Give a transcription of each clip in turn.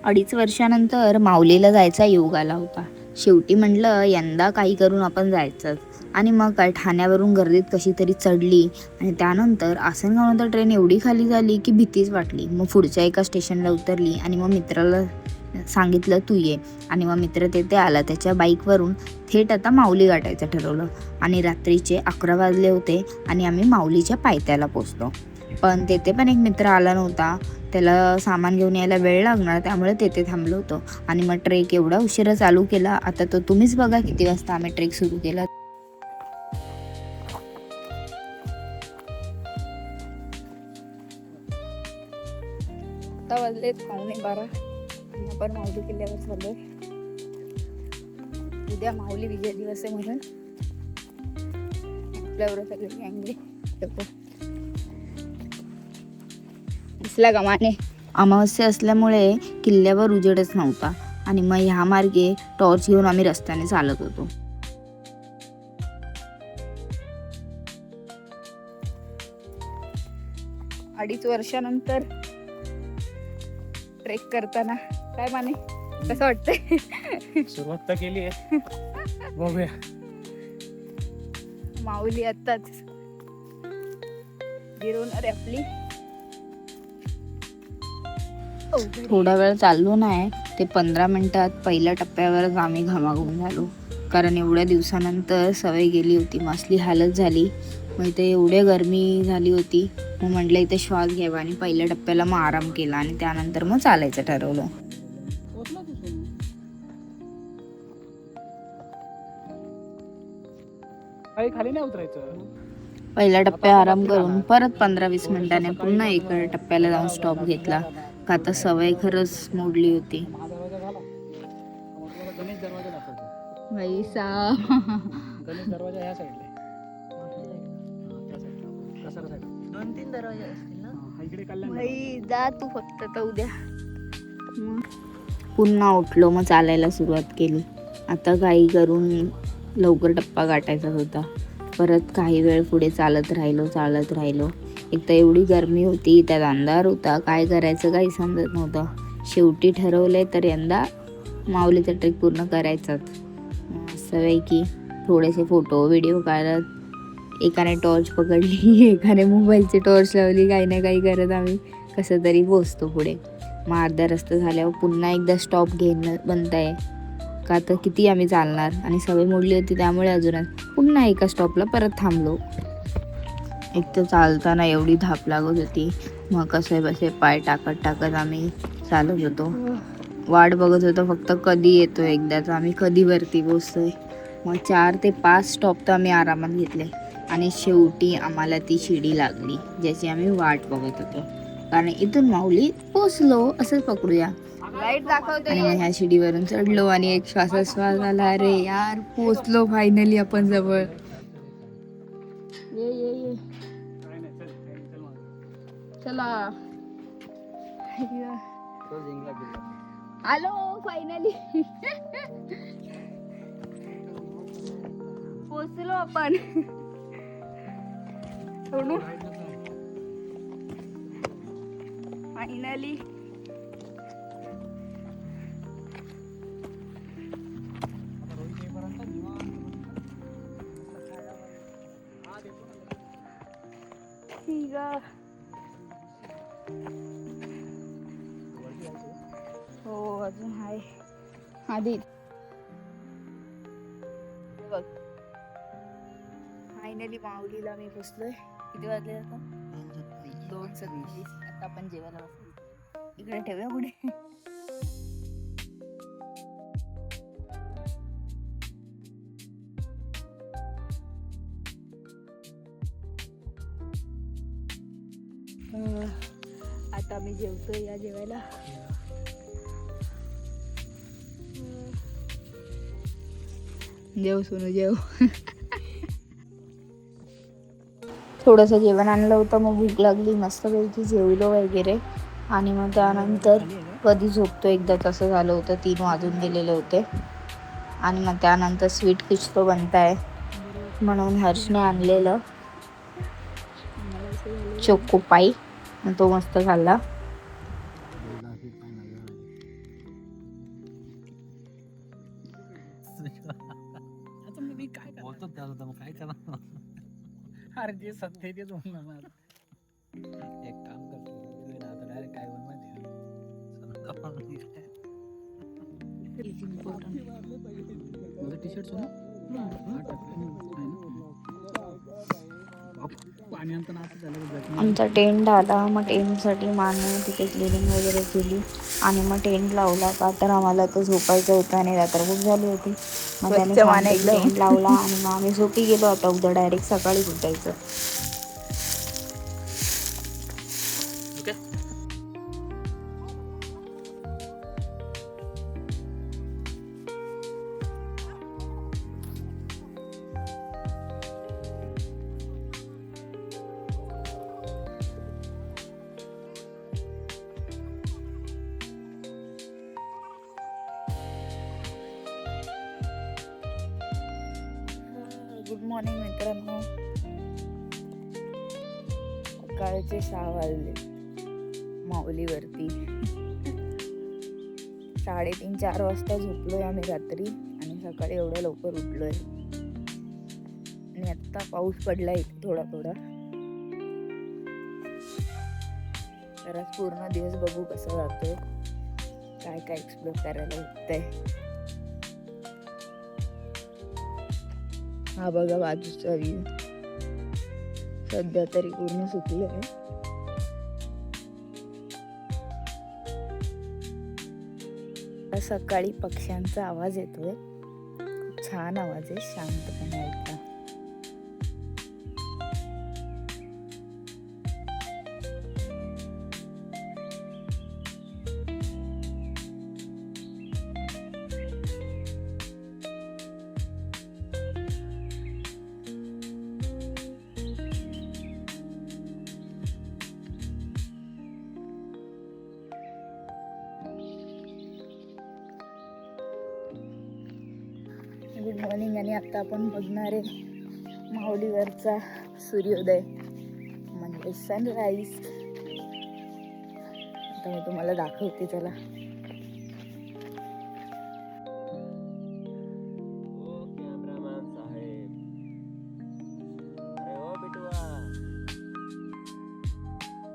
2.5 वर्षानंतर माऊलीला जायचा योग आला होता. शेवटी म्हटलं यंदा काही करून आपण जायचंच. आणि मग काय ठाण्यावरून गर्दीत कशी तरी चढली आणि त्यानंतर आसनगावनंतर ट्रेन एवढी खाली झाली की भीतीच वाटली. मग पुढच्या एका स्टेशनला उतरली आणि मग मित्राला सांगितलं तू ये. आणि मग मित्र तिथे आला. त्याच्या बाईकवरून थेट आता माऊली गाठायचं ठरवलं. आणि रात्रीचे 11 वाजले होते आणि आम्ही माऊलीच्या पायथ्याला पोचलो. पण तेथे पण एक मित्र आला नव्हता. त्याला सामान घेऊन यायला वेळ लागणार, त्यामुळे तेथे थांबलो होतो. आणि मग ट्रेक एवढा उशिरा चालू केला. आता तर तुम्हीच बघा किती वाजता आम्ही ट्रेक सुरू केला. आता वाजलेत 11:15. आपण माऊली किल्ल्यावर चाललोय. उद्या माऊली विजय दिवस आहे म्हणून आपल्यावर सगळे गँगले दिसला गमाने. अमावस्या असल्यामुळे किल्ल्यावर उजेडच नव्हता आणि मग ह्या मार्गे टॉर्च घेऊन आम्ही रस्त्याने चालत होतो. अडीच वर्षानंतर ट्रेक करताना काय माने कसं वाटतंय? सुरुवात तर केली आहे, बघूया. माऊली आत्ताच गिरवणार आहे आपली. थोडा वेळ चाललो नाही ते 15 मिनिटात पहिल्या टप्प्यावरच आम्ही घामाघूम झालो. कारण एवढ्या दिवसानंतर सवय गेली होती. मसली हालत झाली. मग इथे एवढी गरमी झाली होती. मग म्हटलं इथे श्वास घ्यावा आणि पहिल्या टप्प्याला मग आराम केला आणि त्यानंतर मग चालायचं ठरवलं. खाली नाही उतरायचं. पहिल्या टप्प्यात आराम करून परत 15-20 मिनिटांनी पुन्हा एका टप्प्याला जाऊन स्टॉप घेतला. का आता सवय खरंच मोडली होती. दरवाजा ह्या साईडला 2-3 दरवाजे असतील ना इकडे. कल्याण जा तू फक्त तर उद्या. पुन्हा उठलो, मग चालायला सुरुवात केली. आता काही करून लवकर टप्पा गाठायचा होता. परत काही वेळ पुढे चालत राहिलो. एक तर एवढी गरमी होती, त्यात अंधार होता, काय करायचं काही समजत नव्हतं. शेवटी ठरवलंय तर यंदा माऊलीचा ट्रेक पूर्ण करायचाच. मस्तपैकी थोडेसे फोटो व्हिडिओ काढत, एकाने टॉर्च पकडली, एकाने मोबाईलची टॉर्च लावली. काही ना काही करत आम्ही कसं तरी पोचतो पुढे. मग अर्धा रस्ता झाल्यावर पुन्हा एकदा स्टॉप घेणं बनताय. का तर किती आम्ही चालणार आणि सवय मोडली होती, त्यामुळे अजूनच पुन्हा एका स्टॉपला परत थांबलो. एक तर चालताना एवढी धाप लागत होती. मग कसे बसे पाय टाकत आम्ही चालत होतो. वाट बघत होतो फक्त कधी येतो एकदाच, आम्ही कधी वरती पोचतोय. मग 4 ते 5 स्टॉप तर आम्ही आरामात घेतले आणि शेवटी आम्हाला ती शिडी लागली ज्याची आम्ही वाट बघत होतो. कारण इथून माऊली पोचलो असंच पकडूया. लाईट दाखवते. आणि ह्या शिडीवरून चढलो आणि एक श्वासोश्वास झाला. अरे यार पोचलो फायनली आपण जवळ. ये चला आलो फायनली. पोचलो आपण. फायनली हो अजून आहे आधी. बघ फायनली माऊलीला मी पोचलोय. किती वाजले आता? 2:27. आता आपण जेवायला बसलो. इकडे ठेवूया पुढे. आता मी जेवतोय. या जेवायला. जेव सोनू जेव. थोडंसं जेवण आणलं होतं, मग भूक लागली, मस्तपैकी जेवलो वगैरे. आणि मग त्यानंतर कधी झोपतो एकदाच असं झालं होतं. 3 वाजून गेलेले होते. आणि मग त्यानंतर स्वीट कुछ तो बनताय म्हणून हर्षने आणलेलं चोको पाई, तो मस्त खाल्ला. आता मी काय बोलतो त्याला मग काय करणार. अरे जे सत्य आहे तेच बोलणार ना. एक काम करतो आता डायरेक्ट काय बोल माहिती टी शर्ट पाणी आणताना आता झालं. आमचा टेंट आला. मग टेंटसाठी माने तिथे क्लिनिंग वगैरे केली आणि मग टेंट लावला का तर आम्हाला तर झोपायचं होतं आणि रात्र खूप झाली होती. मग त्याने टेंट लावला आणि मग आम्ही झोपी गेलो. आता उद्या डायरेक्ट सकाळी उठायचं. गुड मॉर्निंग मित्रांनो. सकाळचे 6 वाजले. माऊलीवरती 3:30-4 वाजता झोपलोय आम्ही रात्री आणि सकाळी एवढ्या लवकर उठलोय. आणि आत्ता पाऊस पडलाय थोडा थोडा. तर आज पूर्ण दिवस बघू कसं जातोय, काय काय एक्सप्लोर करायला भेटतंय. हा बघा बाजूचा व्ह्यू. सध्या तरी पूर्ण सुकले आहे. सकाळी पक्ष्यांचा आवाज येतोय. खूप छान आवाज आहे, शांतपणे ऐका. Good morning. आणि आता आपण बघणार आहे माऊलीवरचा सूर्योदय म्हणजे सनराईज. आता मी तुम्हाला दाखवते. चला.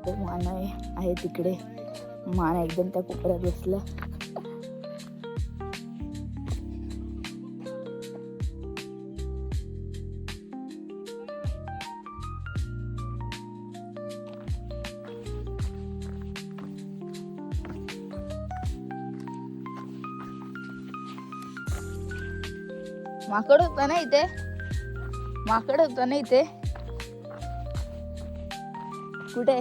तो मान आहे तिकडे. मान एकदम त्या कोपऱ्यात बसला. माकड होता ना इथे. माकड होता ना इथे. कुठे?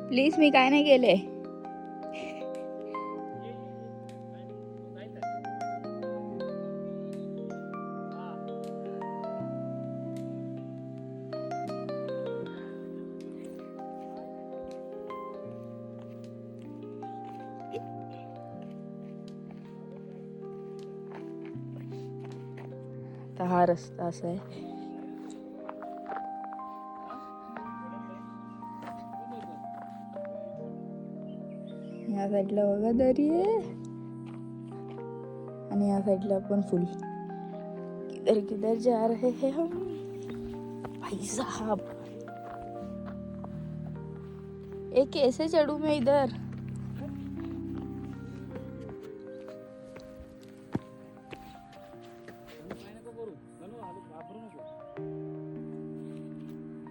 प्लीज मी काय नाही केले. हा रस्ता असा आहे. या साईडला बघा दरी आहे आणि या साईडला पण फुल. किधर किधर जा रहे हैं हम भाई साहब. ये कैसे चढ़ूं मैं इधर?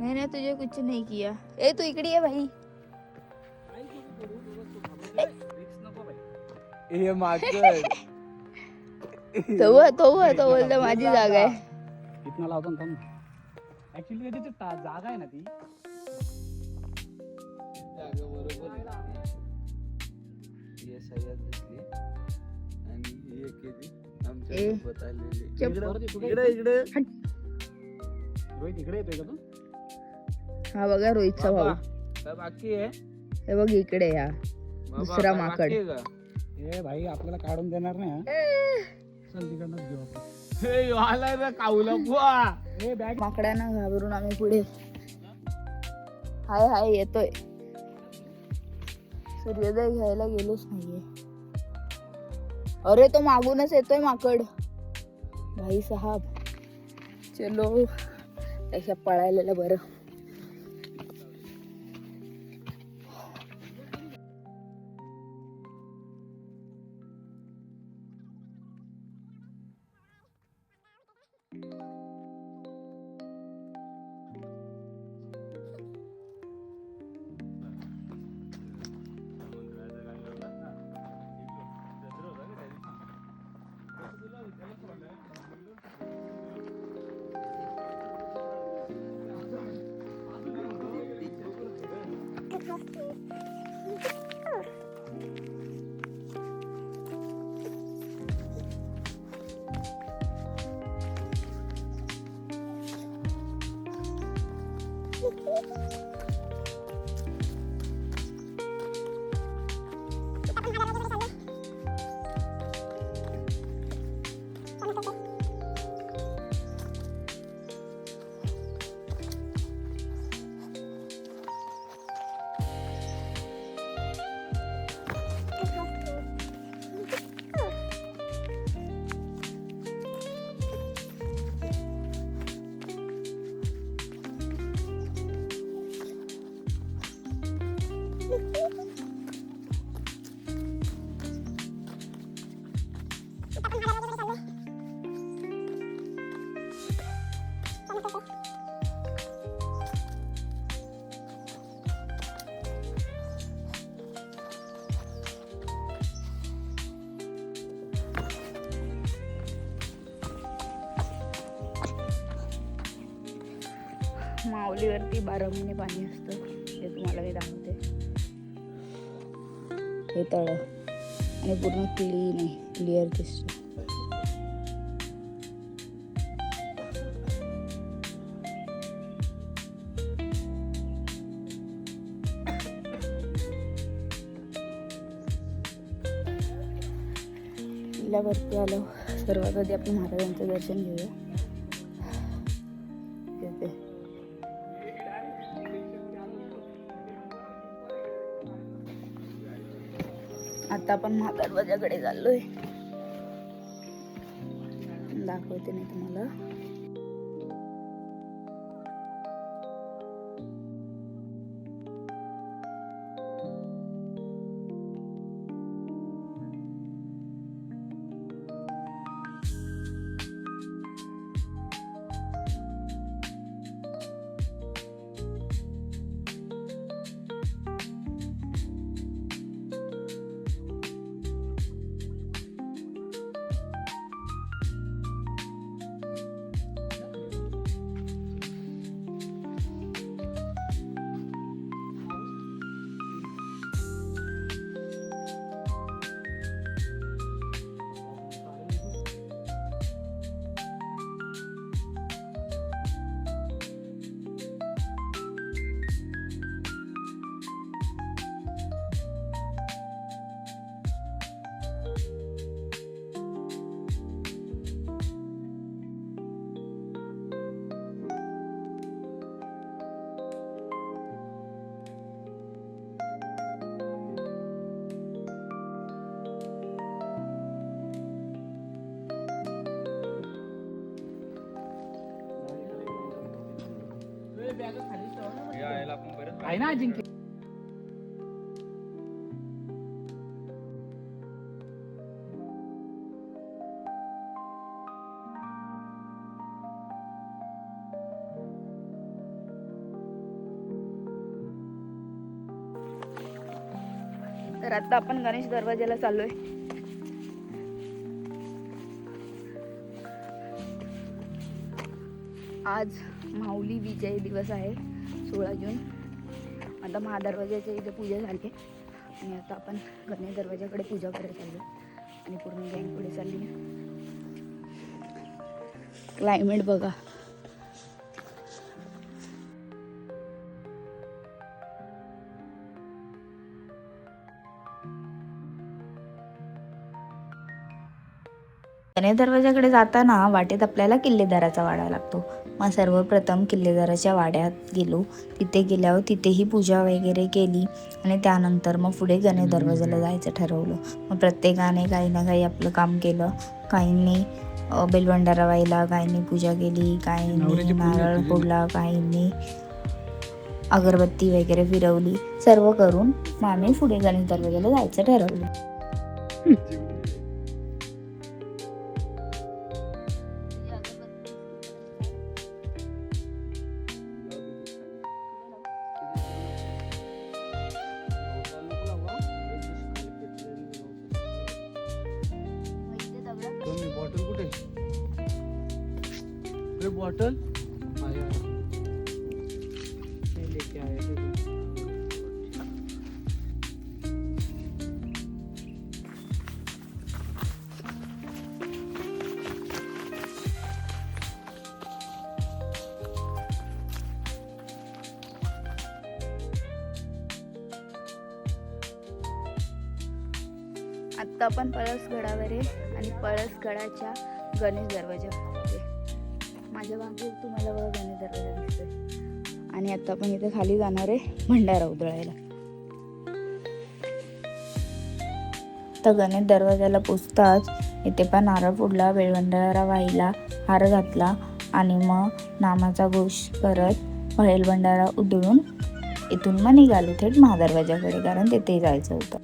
मैंने तुझे कुछ नहीं किया. ए तू इकडे ये भाई. तो बोलतो माझी जागा आहे. इथनं लावतो ना थांब. ऍक्च्युली त्याची जागा आहे ना ती. जागा बरोबर हे सह्याद दिसली आणि हे केली आमच्या सोबत आलेली. इकडे रोहित इकडे येतोय का तू? हा बघा रोहितचा भाऊ. बाकी आहे हे बघ इकडे या दुसरा माकड. हे भाई आपल्याला काढून देणार नाही. चल तिकडनंच घेऊ आपण. हे ह्यो आलाय रे काऊला बुवा. हे बॅग माकडांना घाबरून आम्ही पुढे. हाय हाय येतोय. सूर्योदय घ्यायला गेलोच नाहीये. अरे तो मागूनच येतोय माकड. भाई साहब चलो त्याच्या पळायला बरं. माऊलीवरती 12 महिने पाणी असतं हे तुम्हाला मी दाखवते. हे तळ आणि पूर्ण क्लीन आहे, क्लिअर दिसतं. किल्ल्यावरती आलो. सर्वात आधी आपण महाराजांचं दर्शन घेऊया. येते आता आपण महादरवाजाकडे चाललोय. दाखवते मी तुम्हाला. आहे ना अजिंक्य. तर आता आपण गणेश दरवाजाला चाललोय. आज माऊली विजय दिवस आहे 16 जून. आता महादरवाजाच्या इथे पूजा झाली आणि आता आपण गणेश दरवाजाकडे पूजा करायला चाललो आणि पूर्ण गँग पुढे चालली. क्लायमेट बघा. गणेश दरवाजाकडे जाताना वाटेत आपल्याला किल्लेदाराचा वाडा लागतो. मग सर्वप्रथम किल्लेदाराच्या वाड्यात गेलो. तिथे गेल्यावर तिथेही पूजा वगैरे केली आणि त्यानंतर मग पुढे गणेश दरवाजाला जायचं ठरवलं. मग प्रत्येकाने काही ना काही आपलं काम केलं. काहींनी बेलभंडारा वाहिला, काहींनी पूजा केली, काहींनी नारळ फोडला, काहींनी अगरबत्ती वगैरे फिरवली. सर्व करून मग आम्ही पुढे गणेश दरवाजाला जायचं ठरवलं. बॉटल कुठे? बॉटल लेके आए आत्ता आपण पळसगडावर आहे आणि पळसगडाच्या गणेश दरवाजावर आहे. माझ्या मागे तुम्हाला बघा गणेश दरवाजा दिसतोय. आणि आता आपण इथे खाली जाणार आहे भंडारा उधळायला. तर गणेश दरवाजाला पोचताच इथे पण नारळ फोडला, बेलभंडारा वाहिला, हार घातला आणि मग नामाचा घोष करत बेलभंडारा उधळून इथून मग निघालो थेट महादरवाजाकडे, कारण तिथे जायचं होतं.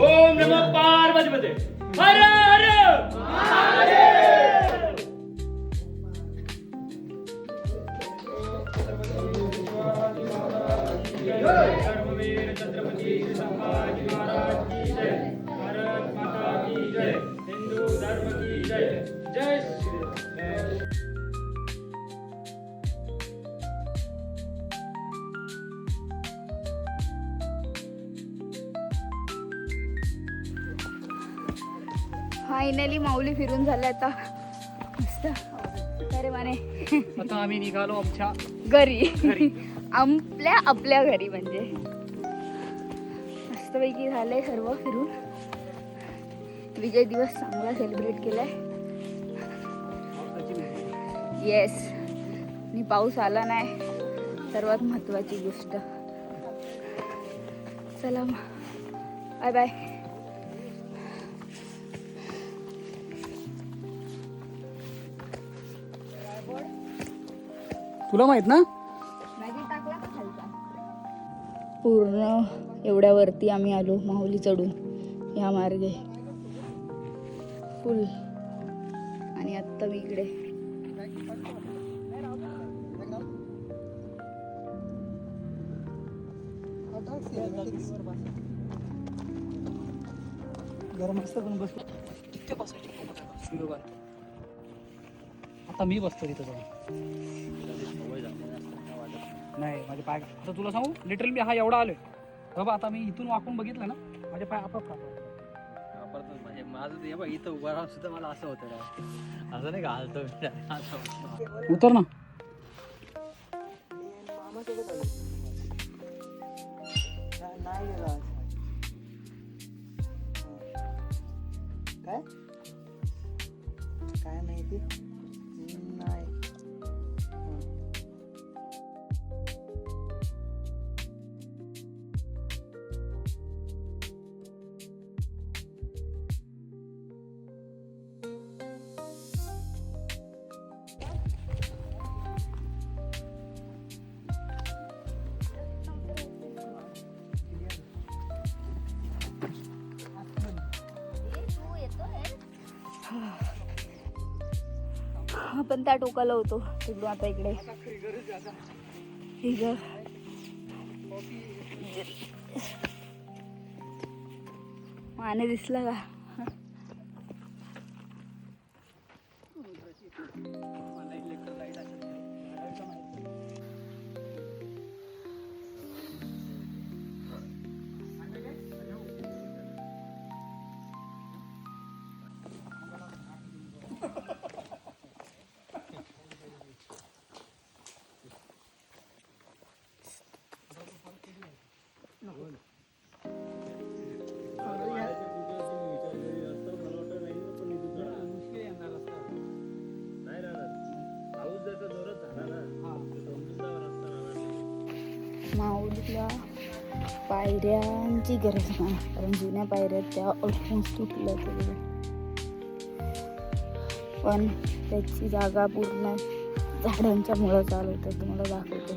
ओम नमः पार्वतीपते हर हर महादेव। धर्मवीर छत्रपति संभाजी महाराज की जय। भारत माता की जय। हिंदू धर्म की जय। जय श्री राम। फायनली माऊली फिरून झालं आता मस्त. अरे माने आता आम्ही निघालो आमच्या घरी आपल्या घरी. म्हणजे मस्तपैकी झालंय सर्व फिरून. विजय दिवस चांगला सेलिब्रेट केलाय. येस, आणि पाऊस आला नाही, सर्वात महत्वाची गोष्ट. चला बाय बाय. तुला माहित ना? पूर्ण एवढ्या वरती आम्ही आलो माहुली चढून या मार्गे फुल. आणि आत्ता मी इकडे आता मी बसतो तिथं जाऊन. नाही माझे पाय, आता तुला सांगू लिटरली मी हा एवढा आलोय बाबा. आता मी इथून वाकून बघितलं ना, माझे पाय आपाप म्हणजे माझं ते बघ इथं उभा राहून सुद्धा मला असं होतं ना, असं नाही घालतो उतर ना. काय काय माहिती नाही. आपण त्या टोकाला होतो, तिकडून आता इकडे इथं माने दिसला का? माऊलीला पायऱ्यांची गरज नाही, कारण जुन्या पायऱ्या त्या ऑलमोस्ट तुटल्या सगळ्या, पण त्याची जागा पूर्ण झाडांच्या मुळं चालवतात. तुम्हाला दाखवते.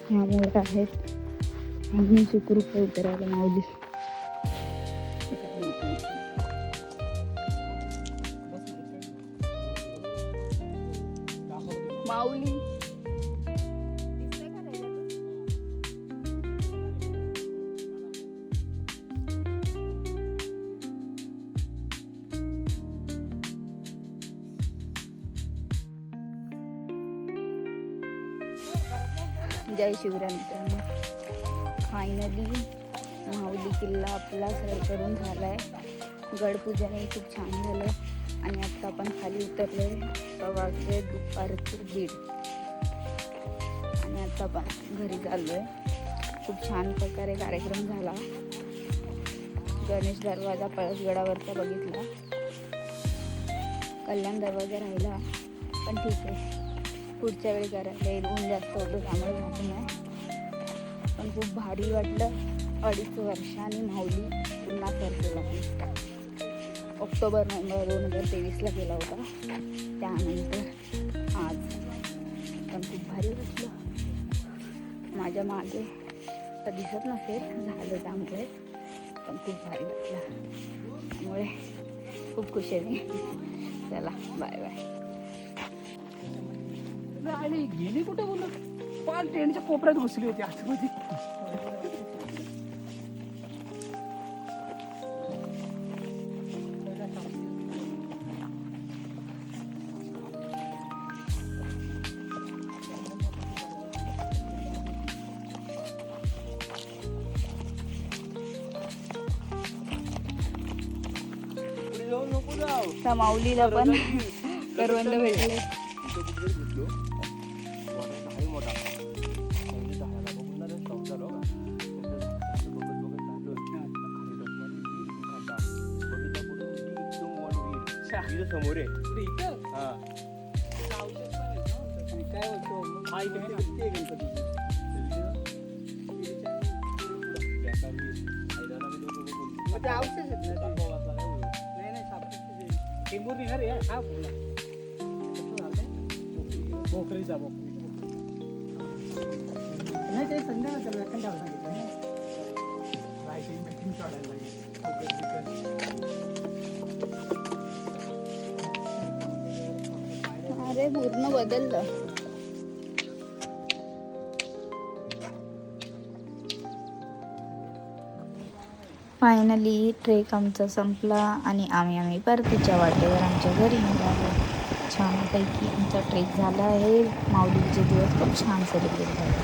ह्या मुळं आहेत आणि सुखरूप उतरायला माऊली. माऊली जय शिवराय मित्रांनो. फायनली माऊली किल्ला आपला सर करून झालाय. गडपूजनही खूप छान झालं आणि आता आपण खाली उतरले. वाजले दुपारचे 1:30 आणि आता आपण घरी चाललोय. खूप छान प्रकारे कार्यक्रम झाला. गणेश दरवाजा पळसगडावरचा बघितला. कल्याण दरवाजा राहिला, पण ठीक आहे, पुढच्या वेळी करायला येईल. ऊन जास्त होतं त्यामुळे झालं नाही, पण खूप भारी वाटलं. 2.5 वर्षांनी माऊली पुन्हा सर केला. ऑक्टोबर नोव्हेंबर 2023ला केला होता. त्यानंतर आज पण खूप भारी वाटलं. माझ्या मागे तर दिसत नसेल झालं त्यामुळे, पण खूप भारी वाटलं. त्यामुळे खूप खुश आहे मी. चला बाय बाय. आणि गेली कुठे बोलत, पाच ट्रेनच्या कोपऱ्यात घुसली होती आतमध्ये. त्या माऊलीला पण करवंद भेटले. समोर आहे काय गणपती टेंबूर निघार आहे हा पुढला भोकरीचा नाही ते संध्याकाळ व्याख्यान सांगितलं रायटिंग मीटिंग काढायला अरे पूर्ण बदललं. फायनली ट्रेक आमचा संपला आणि आम्ही परतीच्या वाटेवर आमच्या घरी निघालो. छानपैकी आमचा ट्रेक झाला आहे. माऊलीचे दिवस खूप छान सेलिब्रेट झाले.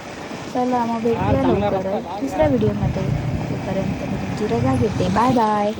चला मग भेटूया लवकरच दुसऱ्या व्हिडिओमध्ये. तोपर्यंत तुमची रजा घेते. Bye bye.